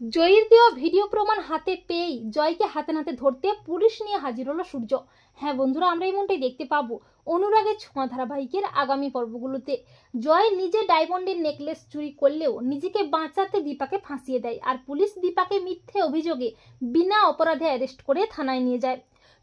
জয়ের দেওয়া ভিডিও প্রমাণ হাতে পেয়েই জয়কে হাতে নাতে ধরতে পুলিশ নিয়ে হাজির হলো সূর্য। হ্যাঁ বন্ধুরা, আমরা এমনটাই দেখতে পাবো অনুরাগের ছোঁয়া ধারাবাহিকের আগামী পর্বগুলোতে। জয় নিজে ডায়মন্ডের নেকলেস চুরি করলেও নিজেকে বাঁচাতে দীপাকে ফাঁসিয়ে দেয়, আর পুলিশ দীপাকে মিথ্যে অভিযোগে বিনা অপরাধে অ্যারেস্ট করে থানায় নিয়ে যায়।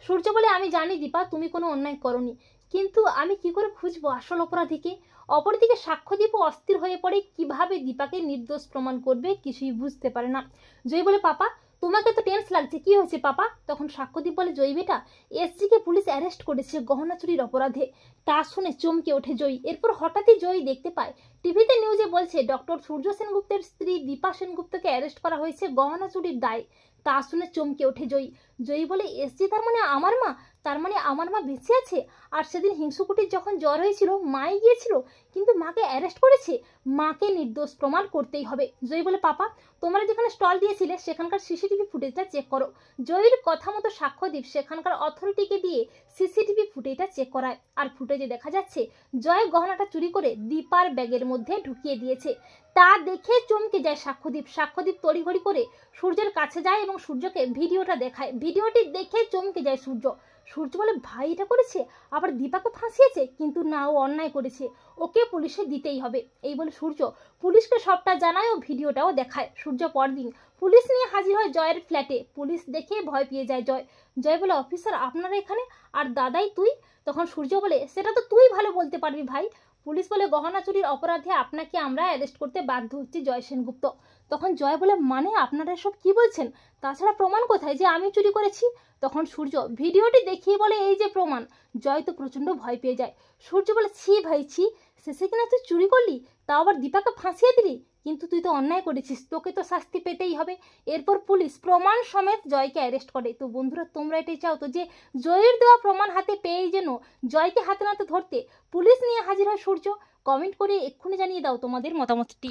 সূর্য বলে, আমি জানি দীপা তুমি কোনো অন্যায় করনি, কিন্তু আমি কি করে খুঁজবো আসল অপরাধীকে। অপরদিকে সাক্ষ্যদীপও অস্থির হয়ে পড়ে, কিভাবে দীপাকে নির্দোষ প্রমাণ করবে কিছুই বুঝতে পারে না। জয় বলে, পাপা তোমাকে তো টেন্স লাগছে, কি হয়েছে পাপা? তখন সাক্ষ্যদীপ বলে, জয় বেটা, এসজিকে পুলিশ অ্যারেস্ট করেছে গহনা চুরির অপরাধে। তা শুনে চমকে ওঠে জয়। এরপর হঠাৎই জয় দেখতে পায় টিভিতে নিউজে বলছে ডক্টর সূর্য সেনগুপ্তের স্ত্রী দীপা সেনগুপ্তকে অ্যারেস্ট করা হয়েছে গহনা চুরির দায়ে। তা শুনে চমকে ওঠে জয়। জয় বলে, এসজি তার মানে আমার মা? তার মানে আমার মা বেঁচে আছে? আর সেদিন হিংসুকুটির যখন জ্বর হয়েছিল মাই গিয়েছিল, কিন্তু মাকে অ্যারেস্ট করেছে। মাকে নির্দোষ প্রমাণ করতেই হবে। জয় বলে, পাপা তোমরা যেখানে স্টল দিয়েছিলে সেখানকার সিসিটিভি ফুটেজটা চেক করো। জয়ের কথা মতো সাক্ষ্যদীপ সেখানকার অথরিটিকে দিয়ে সিসিটিভি ফুটেজটা চেক করায়, আর ফুটেজে দেখা যাচ্ছে জয় গহনাটা চুরি করে দীপার ব্যাগের মধ্যে ঢুকিয়ে দিয়েছে। তা দেখে চমকে যায় সাক্ষ্যদীপ। সাক্ষ্যদীপ তড়িঘড়ি করে সূর্যের কাছে যায় এবং সূর্যকে ভিডিওটা দেখায়। ভিডিওটি দেখে চমকে যায় সূর্য। সূর্য বলে, ভাই এটা করেছে, আবার দীপাকে ফাঁসিয়েছে, কিন্তু না, ও অন্যায় করেছে, ওকে পুলিশে দিতেই হবে। এই বলে সূর্য পুলিশকে সবটা জানায় ও ভিডিওটাও দেখায়। সূর্য পরদিন পুলিশ নিয়ে হাজির হয় জয়ের ফ্ল্যাটে। পুলিশ দেখে ভয় পেয়ে যায় জয়। জয় বলে, অফিসার আপনারা এখানে, আর দাদাই তুই? তখন সূর্য বলে, সেটা তো তুই ভালো বলতে পারবি ভাই। পুলিশ বলে, গহনা চুরির অপরাধে আপনাকে আমরা অ্যারেস্ট করতে বাধ্য হচ্ছি জয় সেনগুপ্ত। তখন জয় বলে, মানে আপনারা এসব কি বলছেন? তাছাড়া প্রমাণ কোথায় যে আমি চুরি করেছি? তখন সূর্য ভিডিওটি দেখিয়ে বলে, এই যে প্রমাণ। জয় তো প্রচন্ড ভয় পেয়ে যায়। সূর্য বলে, ছি ভাই ছি, শেষে কিনা তুই চুরি করলি, তাও আবার দীপাকে ফাঁসিয়ে দিলি, কিন্তু তুই তো অন্যায় করেছিস, তোকে তো শাস্তি পেতেই হবে। এরপর পুলিশ প্রমাণ সমেত জয়কে অ্যারেস্ট করে। তো বন্ধুরা, তোমরা এটাই চাও তো যে জয়ের দেওয়া প্রমাণ হাতে পেয়েই যেন জয়কে হাতে নাতে ধরতে পুলিশ নিয়ে হাজির হয় সূর্য? কমেন্ট করে এক্ষুনি জানিয়ে দাও তোমাদের মতামতটি।